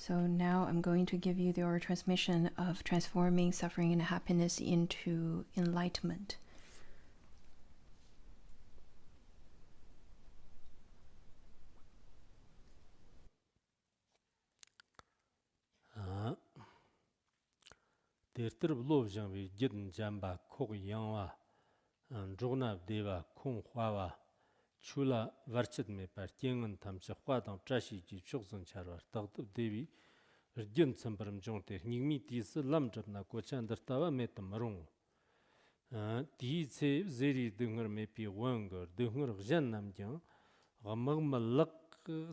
So now I'm going to give you the oral transmission of transforming suffering and happiness into enlightenment. Tertir blov janvi jidn jamba kog yangwa zhugna deva kong hwawa chula varchit me par tiengen tamche hwadang trashi ji chukzang charwar tagdib devi rjin tsambaram jongte nigmi tisi lamjabna kochan dartawa metam marung di tse zeri dungar mepi wangar dungar gjan namjang gamag malak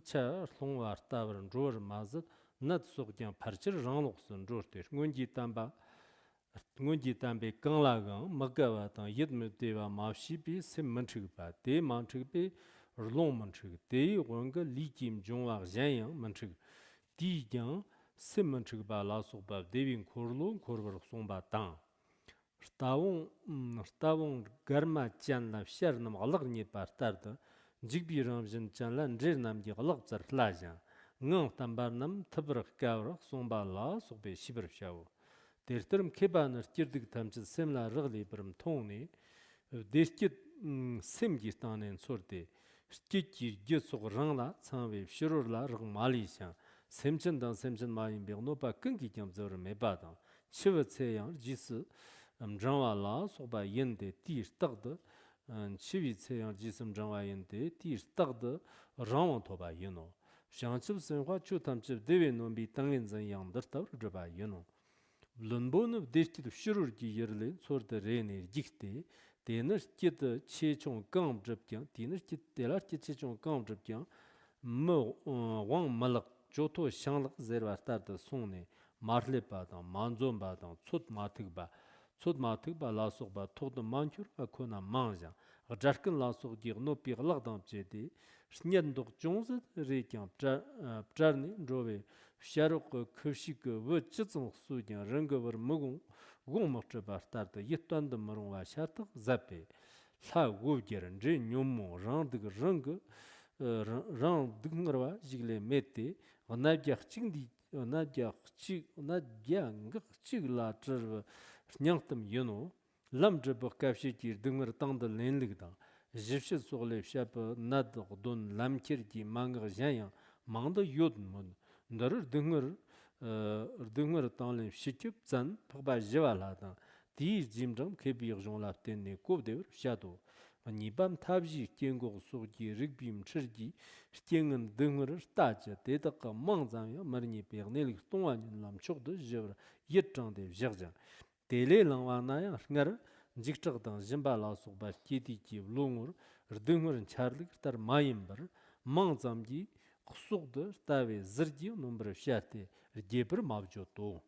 cha longwar tawaran zhor mazat nat sogjang parchir rangloksan zhorte ngunji tamba ngunji tambe kanglagang magawa tang yidme dewa mafshibi sim manchigba de manchigbe rlong manchig de wanga likim jongwa janyang manchig di yang sim manchigba la sokba devin korlo korbar songba tang rtawong garma chanla shar nam alag ni partarda jigbi ramjin chanla njer nam di alag zar lajan ngang tambar nam tabrak kawrak songba la sokbe shibir shawo Tertirim kebanır girdik tamcı semla rıgli birim toğni deskit semgi tanen sordi ştikir gesog rangla sanve şirurla rıg malisyan semçindan semçin mayin bir nopa kınki kyam zırı mebadan çıvı tseyang jisi mjangwa la soba yende tir tagdı çıvi tseyang jisim mjangwa yende tir tagdı rangwan toba yino şangçıv senhua çu tamcı deve nombi tangin zan yangdır tavr rıba yino Lunbonu deshti shururgi yerlin sorda rene jikte denir kit chechong gang jibkyang denir kit delar kit chechong gang jibkyang mo wang malak joto shanglak zerwar tarda songne marle badang manzon badang tsut matigba lasok ba togda mankyur akona manjang jarkin lasok gi no pi lagdam chedi shnyen dog jongz rekyang pjarni rowe Sharuk kırşık ve çıtsın suyan rengı var mugun gomaqçı bartardı yettandı marunga şartık zape la govgerin nyomo randık rengı randıngırva jigle mette onabyak çingdi onabyak çigla çırvı nyangtım yeno lamcı bu kavşekir dingır tangdı lenlikda jipşi soğle şapı nad don lamkirgi mangı janya mangda yodun Ndarır dыңır tanglin şikip zan pagba jiwaladan di jimjam kebi yonlap tenne kob devir şado nibam tabji kengo sogi rigbim chirgi stengin dыңır taja dedaka mangzam ya marni pegnelik tongwan lam chogdu jevr yetjang dev jagjan tele langwana ya ngar jikchagdan jimba la sogba kedi ki longur dыңırın charlik tar mayimbar mangzamgi Kusukdu tabi zirgi numara şartı debir mavcudu.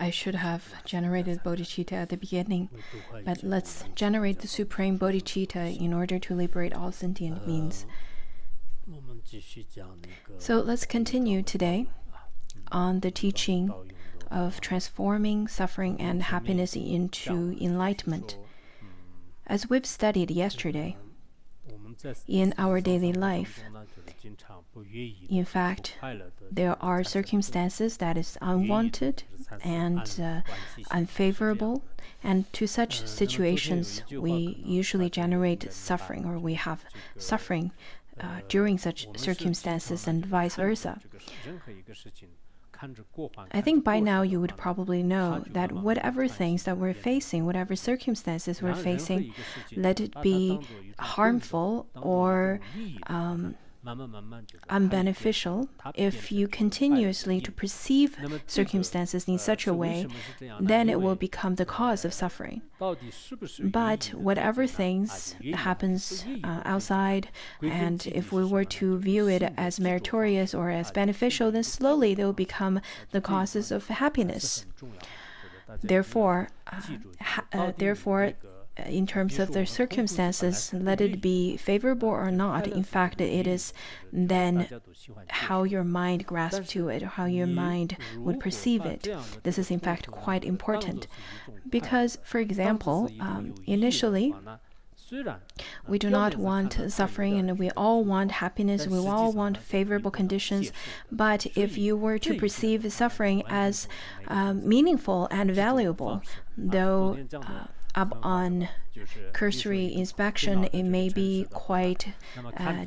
I should have generated bodhicitta at the beginning, but let's generate the supreme bodhicitta in order to liberate all sentient beings. So let's continue today on the teaching of transforming suffering and happiness into enlightenment. As we've studied yesterday, in our daily life, in fact, there are circumstances that is unwanted and unfavorable, and to such situations we usually generate suffering, or we have suffering during such circumstances, and vice versa. I think by now you would probably know that whatever things that we're facing, whatever circumstances we're facing, let it be harmful or unbeneficial, if you continuously to perceive circumstances in such a way, then it will become the cause of suffering. But whatever things happens outside, and if we were to view it as meritorious or as beneficial, then slowly they will become the causes of happiness. Therefore, in terms of their circumstances, let it be favorable or not. In fact, it is then how your mind grasps to it, or how your mind would perceive it. This is in fact quite important. Because, for example, initially, we do not want suffering, and we all want happiness, we all want favorable conditions. But if you were to perceive suffering as meaningful and valuable, though up on cursory inspection, it may be quite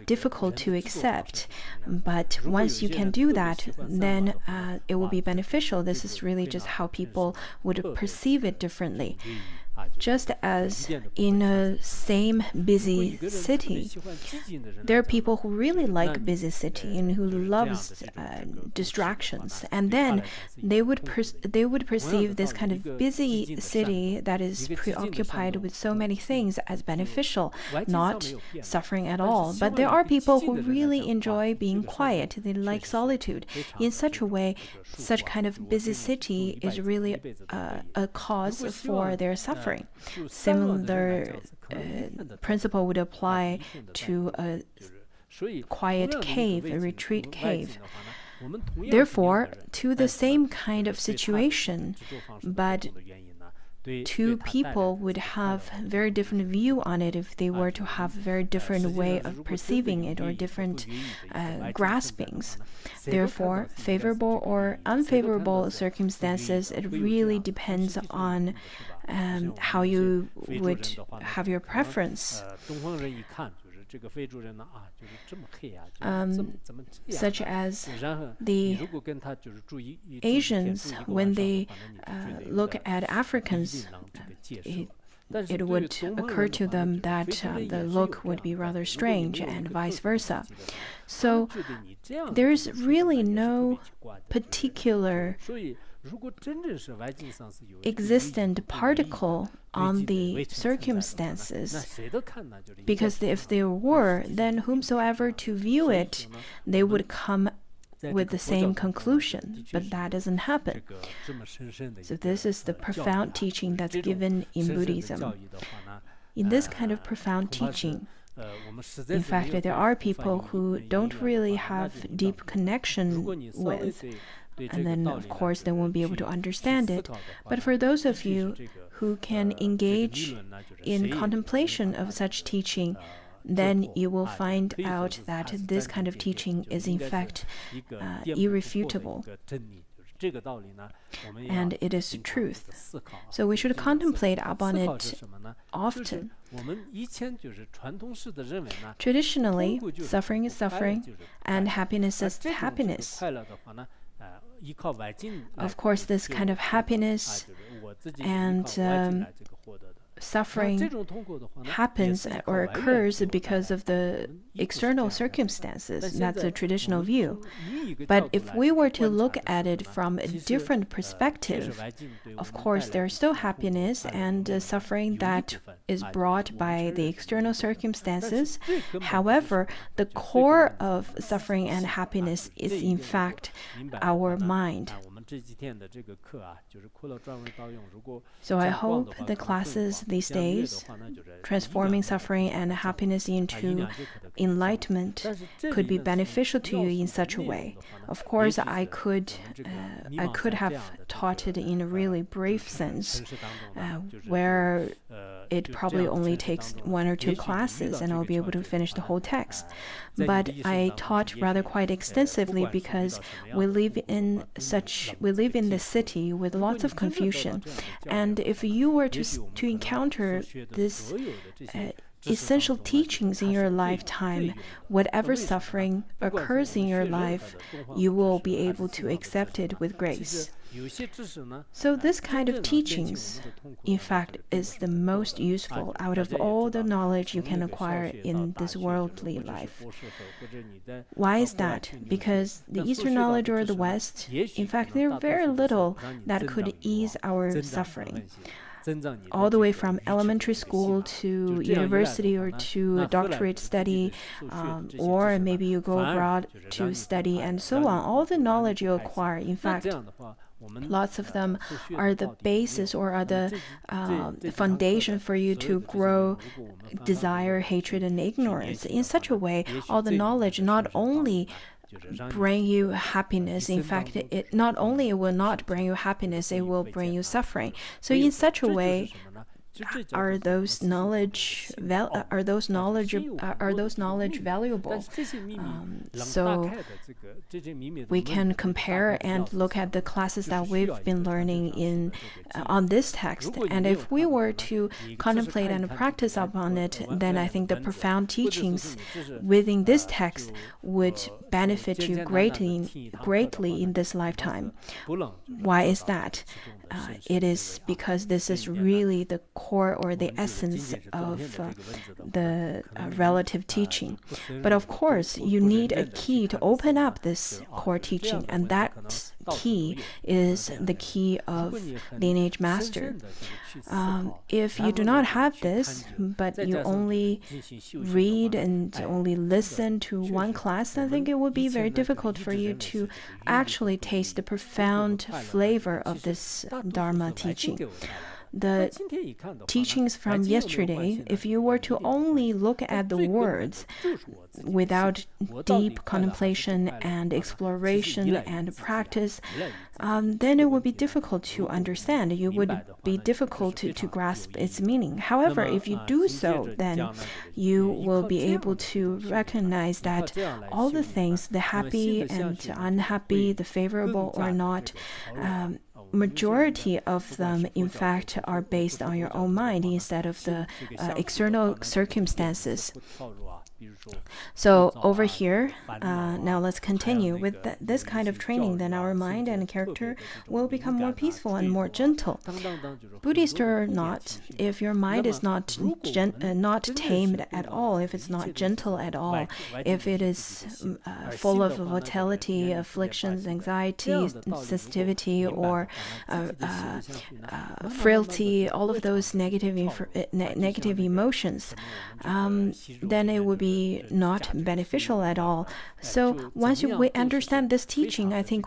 difficult to accept. But once you can do that, then it will be beneficial. This is really just how people would perceive it differently. Just as in a same busy city, there are people who really like busy city and who loves distractions, and then they would perceive this kind of busy city that is preoccupied with so many things as beneficial, not suffering at all. But there are people who really enjoy being quiet. They like solitude. In such a way, such kind of busy city is really a cause for their suffering. Similar principle would apply to a quiet cave, a retreat cave. Therefore, to the same kind of situation, but two people would have very different view on it if they were to have very different way of perceiving it or different graspings. Therefore, favorable or unfavorable circumstances, it really depends on how you would have your preference. Such as the Asians, when they look at Africans, it would occur to them that the look would be rather strange, and vice versa. So there's really no particular existent particle on the circumstances, because if there were, then whomsoever to view it, they would come with the same conclusion, but that doesn't happen. So this is the profound teaching that's given in Buddhism. In this kind of profound teaching, in fact, there are people who don't really have deep connection with, and then of course they won't be able to understand it. But for those of you who can engage in contemplation of such teaching, then you will find out that this kind of teaching is in fact irrefutable, and it is truth. So we should contemplate upon it often. Traditionally, suffering is suffering, and happiness is happiness. Of course, this kind of happiness and suffering happens or occurs because of the external circumstances. That's a traditional view. But if we were to look at it from a different perspective, of course, there's still happiness and suffering that is brought by the external circumstances. However, the core of suffering and happiness is in fact our mind. So I hope the classes these days, transforming suffering and happiness into enlightenment, could be beneficial to you in such a way. Of course, I could have taught it in a really brief sense, where it probably only takes 1 or 2 classes and I'll be able to finish the whole text. But I taught rather quite extensively because we live in this city with lots of confusion. And if you were to encounter this essential teachings in your lifetime, whatever suffering occurs in your life, you will be able to accept it with grace. So this kind of teachings, in fact, is the most useful out of all the knowledge you can acquire in this worldly life. Why is that? Because the Eastern knowledge or the West, in fact, there are very little that could ease our suffering. all the way from elementary school to university or to a doctorate study, or maybe you go abroad to study and so on. All the knowledge you acquire, in fact, lots of them are the basis or are the foundation for you to grow desire, hatred, and ignorance. In such a way, all the knowledge not only bring you happiness. In fact, it not only will not bring you happiness, it will bring you suffering. So in such a way, are those knowledge valuable? So we can compare and look at the classes that we've been learning in on this text. And if we were to contemplate and practice upon it, then I think the profound teachings within this text would benefit you greatly in this lifetime. Why is that? It is because this is really the core or the essence of the relative teaching. But of course, you need a key to open up this core teaching, and that key is the key of lineage master. If you do not have this, but you only read and only listen to one class, I think it would be very difficult for you to actually taste the profound flavor of this Dharma teaching. The teachings from yesterday, if you were to only look at the words without deep contemplation and exploration and practice, then it would be difficult to understand. It would be difficult to grasp its meaning. However, if you do so, then you will be able to recognize that all the things, the happy and unhappy, the favorable or not, majority of them, in fact, are based on your own mind instead of the external circumstances. So over here, now let's continue. With this kind of training, then our mind and character will become more peaceful and more gentle. Buddhist or not, if your mind is not tamed at all, if it's not gentle at all, if it is full of volatility, afflictions, anxiety, sensitivity, or frailty, all of those negative emotions, then it would be not beneficial at all. So once we understand this teaching, I think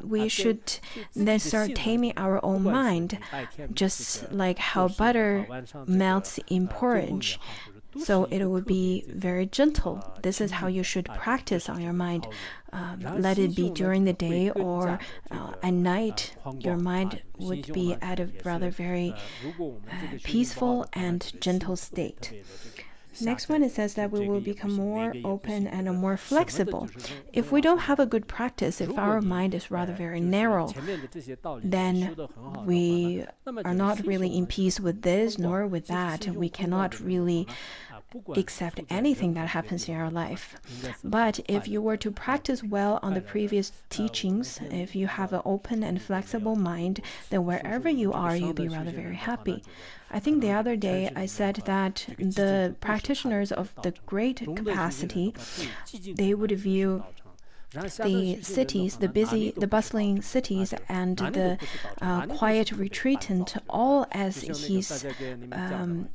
we should then start taming our own mind, just like how butter melts in porridge. So it would be very gentle. This is how you should practice on your mind. Let it be during the day or at night. Your mind would be at a rather very peaceful and gentle state. Next one, it says that we will become more open and more flexible. If we don't have a good practice, if our mind is rather very narrow, then we are not really in peace with this nor with that. We cannot really accept anything that happens in our life. But if you were to practice well on the previous teachings, if you have an open and flexible mind, then wherever you are, you'll be rather very happy. I think the other day I said that the practitioners of the great capacity, they would view the cities, the bustling cities, and the quiet retreatant all as his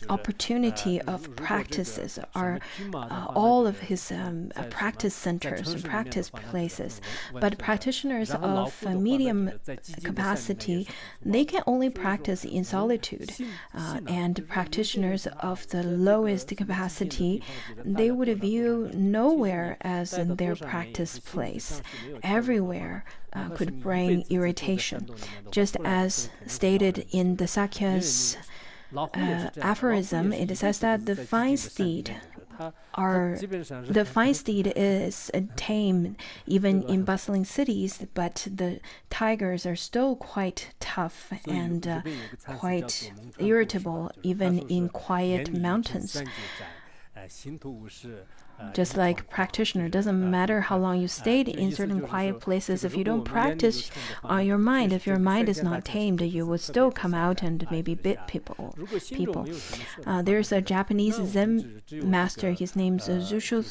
opportunity of practices, are all of his practice centers, practice places. But practitioners of medium capacity, they can only practice in solitude. And practitioners of the lowest capacity, they would view nowhere as their practice place. Everywhere could bring irritation. Just as stated in the Sakya's aphorism, it says that the fine steed is tame even in bustling cities, but the tigers are still quite tough and quite irritable even in quiet mountains. Just like practitioner, doesn't matter how long you stayed in certain quiet places, if you don't practice on your mind, if your mind is not tamed, you will still come out and maybe bit people. There's a Japanese Zen master, his name is Zushu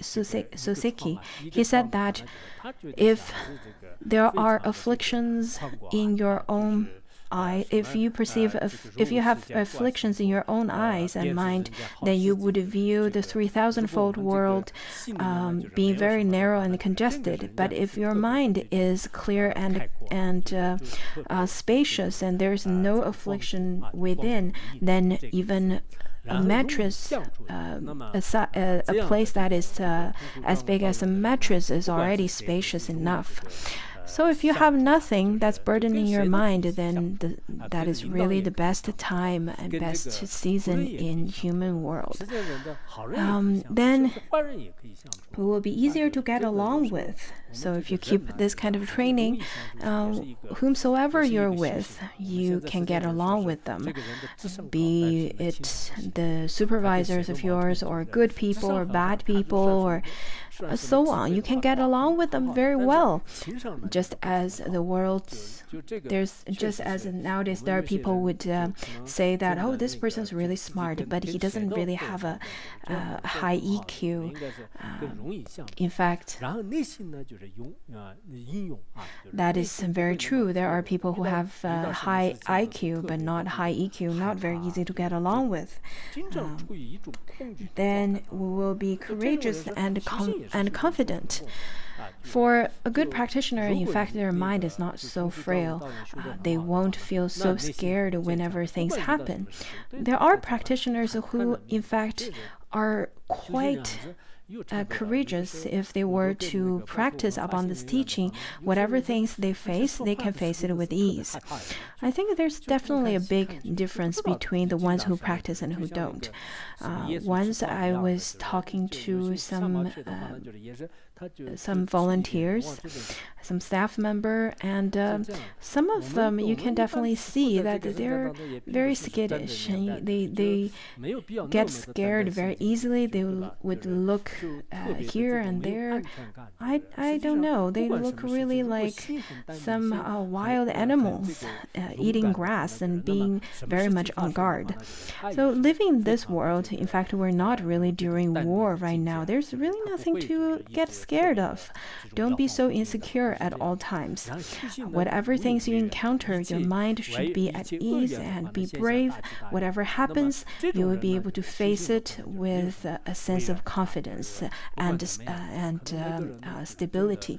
Soseki. He said that if there are afflictions in your own if you if you have afflictions in your own eyes and mind, then you would view the 3,000-fold world being very narrow and congested. But if your mind is clear and spacious, and there's no affliction within, then even a mattress, a place that is as big as a mattress is already spacious enough. So if you have nothing that's burdening your mind, then that is really the best time and best season in human world. Then it will be easier to get along with. So if you keep this kind of training, whomsoever you're with, you can get along with them. Be it the supervisors of yours, or good people, or bad people, or so on. You can get along with them very well. Just as the world, just as nowadays there are people would say that, oh, this person's really smart, but he doesn't really have a high EQ. In fact, that is very true. There are people who have high IQ but not high EQ, not very easy to get along with. Then we will be courageous and confident. For a good practitioner, in fact, their mind is not so frail. They won't feel so scared whenever things happen. There are practitioners who, in fact, are quite courageous. If they were to practice upon this teaching, whatever things they face, they can face it with ease. I think there's definitely a big difference between the ones who practice and who don't. Once I was talking to some volunteers, some staff member, and some of them you can definitely see that they're very skittish. They get scared very easily. They would look here and there. I don't know. They look really like some wild animals eating grass and being very much on guard. So living in this world, in fact, we're not really during war right now. There's really nothing to get scared of. Don't be so insecure at all times. Whatever things you encounter, your mind should be at ease and be brave. Whatever happens, you will be able to face it with a sense of confidence and stability.